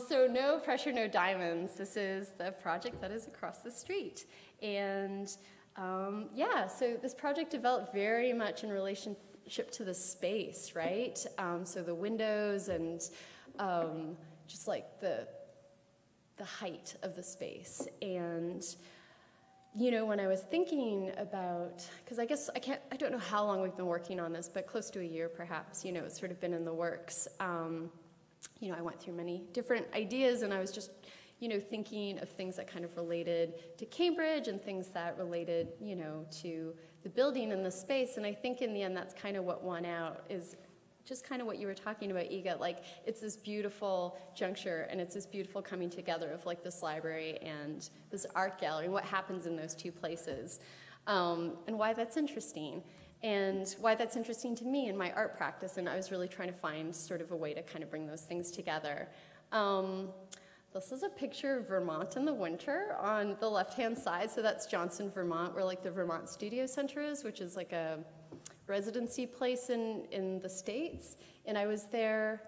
So no pressure, no diamonds. This is the project that is across the street. And yeah, so this project developed very much in relationship to the space, right? So the windows and just like the height of the space. And you know, when I was thinking about, because I guess I don't know how long we've been working on this, but close to a year perhaps, you know, it's sort of been in the works. You know, I went through many different ideas, and I was just, you know, thinking of things that kind of related to Cambridge and things that related, you know, to the building and the space. And I think in the end, that's kind of what won out, is just kind of what you were talking about, Iga. Like, it's this beautiful juncture, and it's this beautiful coming together of like this library and this art gallery, and what happens in those two places, and why that's interesting. And why that's interesting to me in my art practice, and I was really trying to find sort of a way to kind of bring those things together. This is a picture of Vermont in the winter on the left-hand side, so that's Johnson, Vermont, where like the Vermont Studio Center is, which is like a residency place in the States. And I was there,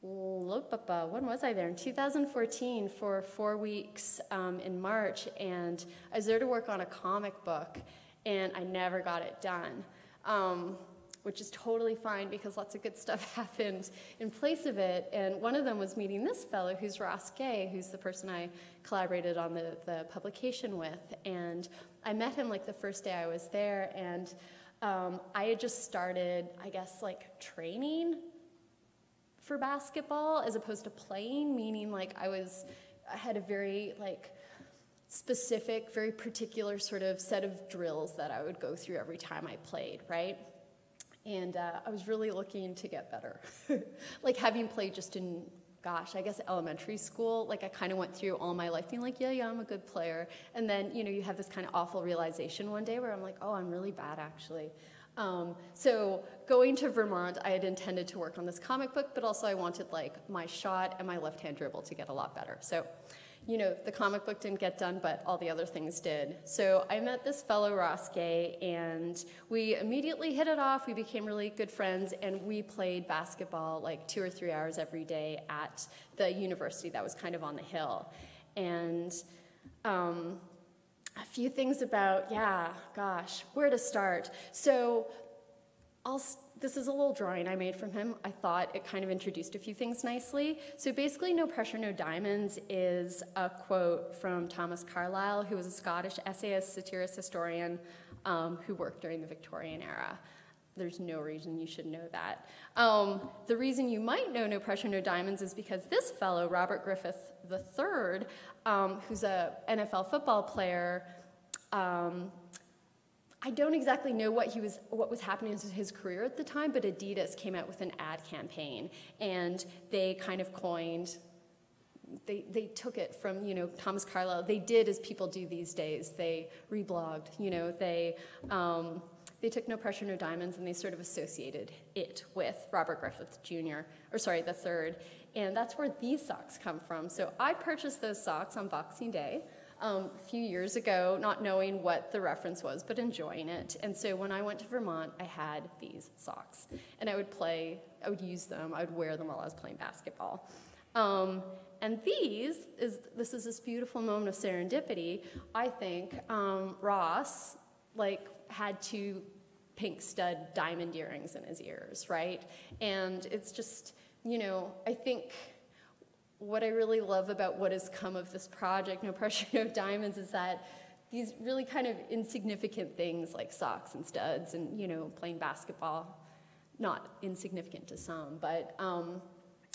when was I there? In 2014 for 4 weeks in March, and I was there to work on a comic book, and I never got it done. Which is totally fine, because lots of good stuff happened in place of it. And one of them was meeting this fellow who's Ross Gay, who's the person I collaborated on the publication with. And I met him like the first day I was there, and I had just started, I guess, like training for basketball as opposed to playing, meaning like I had a very like specific, very particular sort of set of drills that I would go through every time I played, right? And I was really looking to get better. Like, having played just in, gosh, I guess elementary school, like I kind of went through all my life being like, yeah, I'm a good player. And then, you know, you have this kind of awful realization one day where I'm like, oh, I'm really bad, actually. So going to Vermont, I had intended to work on this comic book, but also I wanted like my shot and my left-hand dribble to get a lot better. So, you know, the comic book didn't get done, but all the other things did. So I met this fellow, Ross Gay, and we immediately hit it off. We became really good friends, and we played basketball like 2 or 3 hours every day at the university that was kind of on the hill. And a few things about, yeah, gosh, where to start. So this is a little drawing I made from him. I thought it kind of introduced a few things nicely. So basically, No Pressure, No Diamonds is a quote from Thomas Carlyle, who was a Scottish essayist, satirist, historian, who worked during the Victorian era. There's no reason you should know that. The reason you might know No Pressure, No Diamonds is because this fellow, Robert Griffith III, who's a NFL football player, I don't exactly know what was happening to his career at the time, but Adidas came out with an ad campaign, and they kind of coined, they took it from, you know, Thomas Carlyle. They did as people do these days. They reblogged, you know, they took No Pressure, No Diamonds, and they sort of associated it with Robert Griffith the third, and that's where these socks come from. So I purchased those socks on Boxing Day a few years ago, not knowing what the reference was, but enjoying it. And so when I went to Vermont, I had these socks, and I would use them, I would wear them while I was playing basketball. And this is this beautiful moment of serendipity. I think Ross, like, had 2 pink stud diamond earrings in his ears, right? And it's just, you know, I think what I really love about what has come of this project, No Pressure, No Diamonds, is that these really kind of insignificant things like socks and studs and, you know, playing basketball, not insignificant to some, but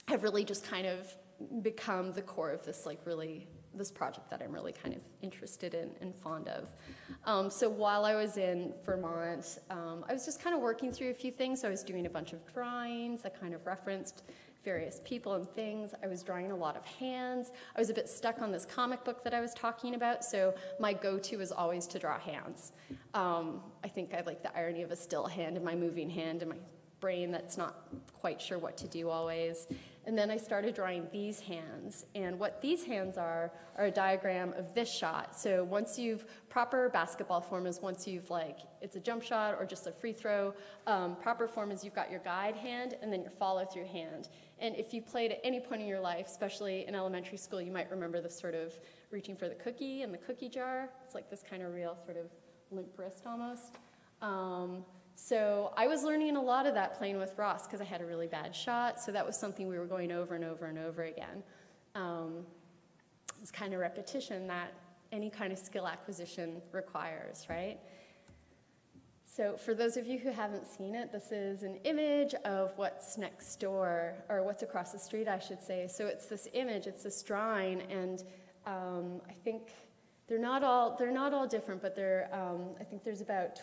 have really just kind of become the core of this, like, really, this project that I'm really kind of interested in and fond of. So while I was in Vermont, I was just kind of working through a few things. So I was doing a bunch of drawings that kind of referenced various people and things. I was drawing a lot of hands. I was a bit stuck on this comic book that I was talking about, so my go-to is always to draw hands. I think I like the irony of a still hand and my moving hand and my brain that's not quite sure what to do always. And then I started drawing these hands. And what these hands are a diagram of this shot. So once you've, proper basketball form is once you've like, it's a jump shot or just a free throw. Proper form is you've got your guide hand and then your follow through hand. And if you played at any point in your life, especially in elementary school, you might remember the sort of reaching for the cookie in the cookie jar. It's like this kind of real sort of limp wrist almost. So I was learning a lot of that playing with Ross because I had a really bad shot. So that was something we were going over and over and over again. It's kind of repetition that any kind of skill acquisition requires, right? So for those of you who haven't seen it, this is an image of what's next door, or what's across the street, I should say. So it's this image, it's this drawing, and I think they're not all different, but I think there's about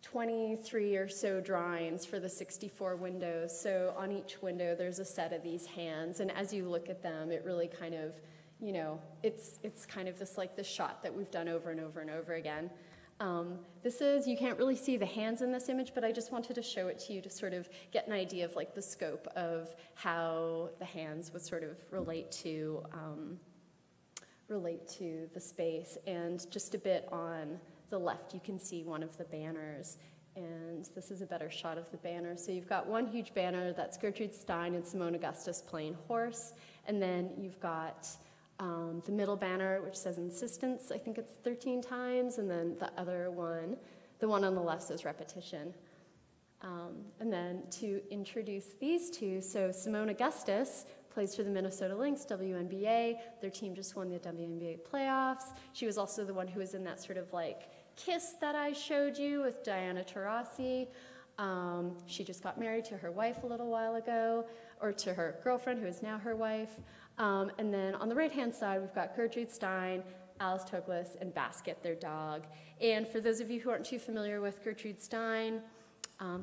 23 or so drawings for the 64 windows. So on each window, there's a set of these hands, and as you look at them, it really kind of, you know, it's kind of this like this shot that we've done over and over and over again. You can't really see the hands in this image, but I just wanted to show it to you to sort of get an idea of like the scope of how the hands would sort of relate to the space. And just a bit on the left, you can see one of the banners. And this is a better shot of the banner. So you've got one huge banner that's Gertrude Stein and Simone Augustus playing horse. And then you've got the middle banner, which says insistence, I think it's 13 times, and then the other one, the one on the left says repetition. And then to introduce these two, so Simone Augustus plays for the Minnesota Lynx, WNBA. Their team just won the WNBA playoffs. She was also the one who was in that sort of like kiss that I showed you with Diana Taurasi. She just got married to her wife a little while ago, or to her girlfriend, who is now her wife. And then on the right-hand side, we've got Gertrude Stein, Alice Toklas, and Basket, their dog. And for those of you who aren't too familiar with Gertrude Stein,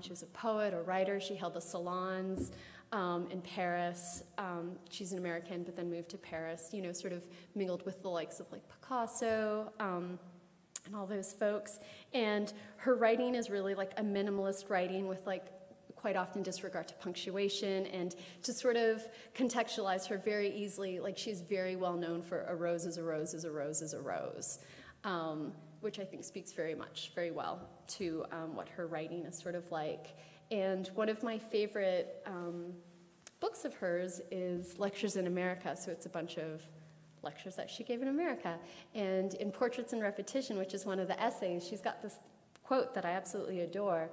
she was a poet, a writer. She held the salons in Paris. She's an American, but then moved to Paris, you know, sort of mingled with the likes of like Picasso, and all those folks. And her writing is really like a minimalist writing with like quite often disregard to punctuation, and to sort of contextualize her very easily, like she's very well known for a rose is a rose is a rose is a rose, which I think speaks very well to what her writing is sort of like. And one of my favorite books of hers is Lectures in America, so it's a bunch of lectures that she gave in America. And in Portraits and Repetition, which is one of the essays, she's got this quote that I absolutely adore,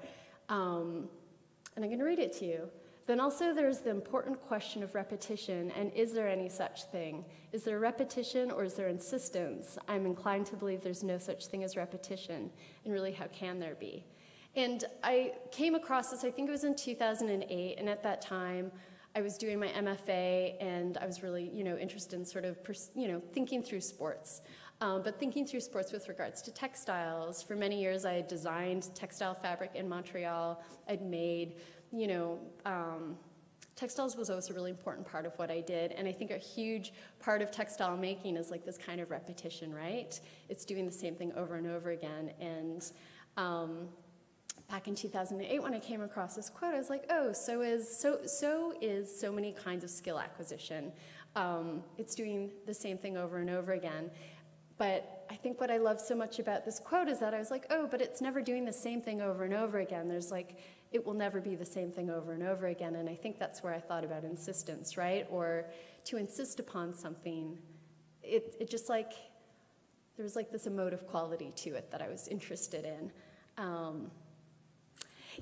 and I'm going to read it to you. Then also there's the important question of repetition, and is there any such thing? Is there repetition or is there insistence? I'm inclined to believe there's no such thing as repetition, and really how can there be? And I came across this, I think it was in 2008, and at that time I was doing my MFA, and I was really, you know, interested in sort of, you know, thinking through sports. But thinking through sports with regards to textiles. For many years, I had designed textile fabric in Montreal. I'd made, you know, textiles was always a really important part of what I did. And I think a huge part of textile making is like this kind of repetition, right? It's doing the same thing over and over again. And back in 2008, when I came across this quote, I was like, oh, so is so many kinds of skill acquisition. It's doing the same thing over and over again. But I think what I love so much about this quote is that I was like, oh, but it's never doing the same thing over and over again. There's like, it will never be the same thing over and over again. And I think that's where I thought about insistence, right? Or to insist upon something, it just like, there was like this emotive quality to it that I was interested in.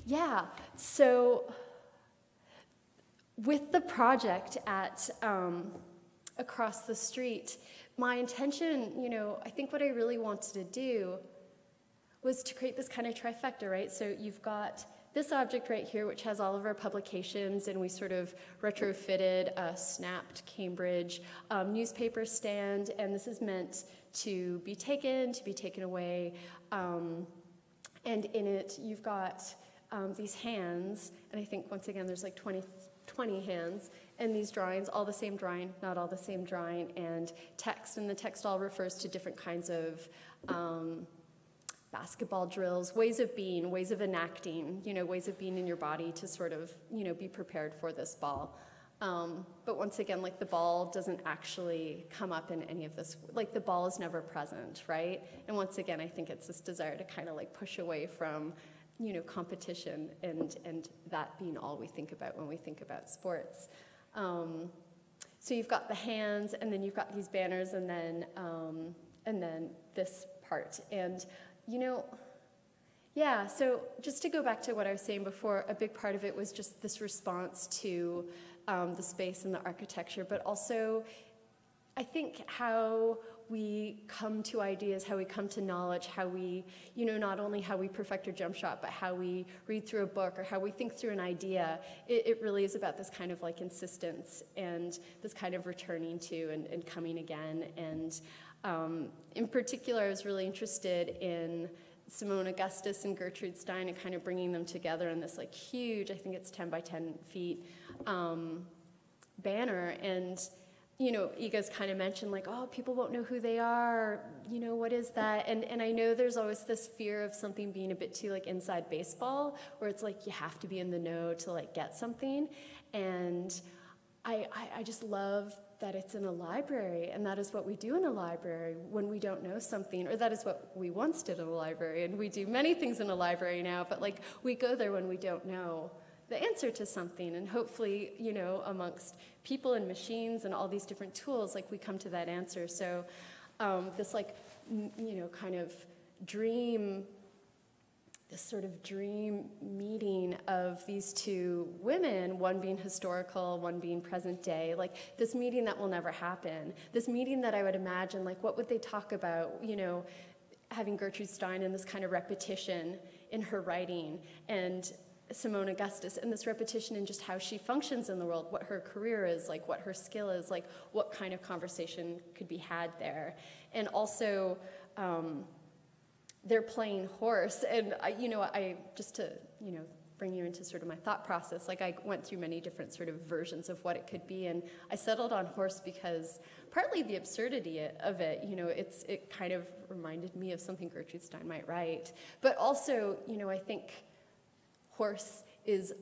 Yeah, so with the project at across the street, my intention, you know, I think what I really wanted to do was to create this kind of trifecta, right? So you've got this object right here, which has all of our publications, and we sort of retrofitted a snapped Cambridge newspaper stand, and this is meant to be taken away, and in it you've got these hands, and I think once again there's like 20 hands, and these drawings, all the same drawing, not all the same drawing, and text, and the text all refers to different kinds of basketball drills, ways of being, ways of enacting, you know, ways of being in your body to sort of, you know, be prepared for this ball. But once again, like the ball doesn't actually come up in any of this, like the ball is never present, right? And once again, I think it's this desire to kind of like push away from, competition and that being all we think about when we think about sports. So you've got the hands, and then you've got these banners, and then this part. And, yeah, so just to go back to what I was saying before, a big part of it was just this response to the space and the architecture, but also I think how we come to ideas, how we come to knowledge, how we, not only how we perfect our jump shot, but how we read through a book or how we think through an idea, it really is about this kind of like insistence and this kind of returning to and coming again. And in particular, I was really interested in Simone Augustus and Gertrude Stein and kind of bringing them together in this like huge, I think it's 10 by 10 feet, banner. And Iga's kind of mentioned like, oh, people won't know who they are, what is that? And I know there's always this fear of something being a bit too like inside baseball, where it's like you have to be in the know to like get something. And I just love that it's in a library, and that is what we do in a library when we don't know something, or that is what we once did in a library, and we do many things in a library now, but like we go there when we don't know the answer to something, and hopefully, amongst people and machines and all these different tools, like we come to that answer. So this like, kind of this sort of dream meeting of these two women, one being historical, one being present day, like this meeting that will never happen, this meeting that I would imagine, like what would they talk about, having Gertrude Stein and this kind of repetition in her writing, and Simone Augustus, and this repetition in just how she functions in the world, what her career is, like what her skill is, like what kind of conversation could be had there. And also, they're playing horse, and I just to, bring you into sort of my thought process, like I went through many different sort of versions of what it could be, and I settled on horse because partly the absurdity of it, it kind of reminded me of something Gertrude Stein might write, but also, I think horse is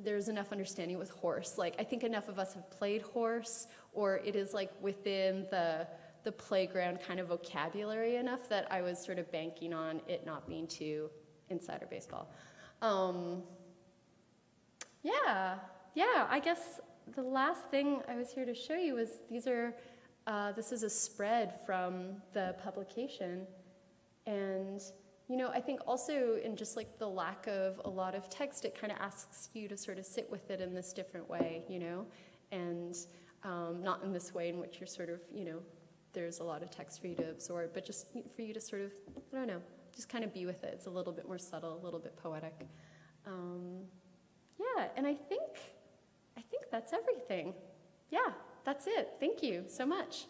there's enough understanding with horse. Like, I think enough of us have played horse, or it is like within the playground kind of vocabulary enough that I was sort of banking on it not being too insider baseball. Yeah, I guess the last thing I was here to show you was this is a spread from the publication. And I think also in just like the lack of a lot of text, it kind of asks you to sort of sit with it in this different way, and not in this way in which you're sort of, there's a lot of text for you to absorb, but just for you to sort of, I don't know, just kind of be with it. It's a little bit more subtle, a little bit poetic. Yeah, and I think that's everything. Yeah, that's it. Thank you so much.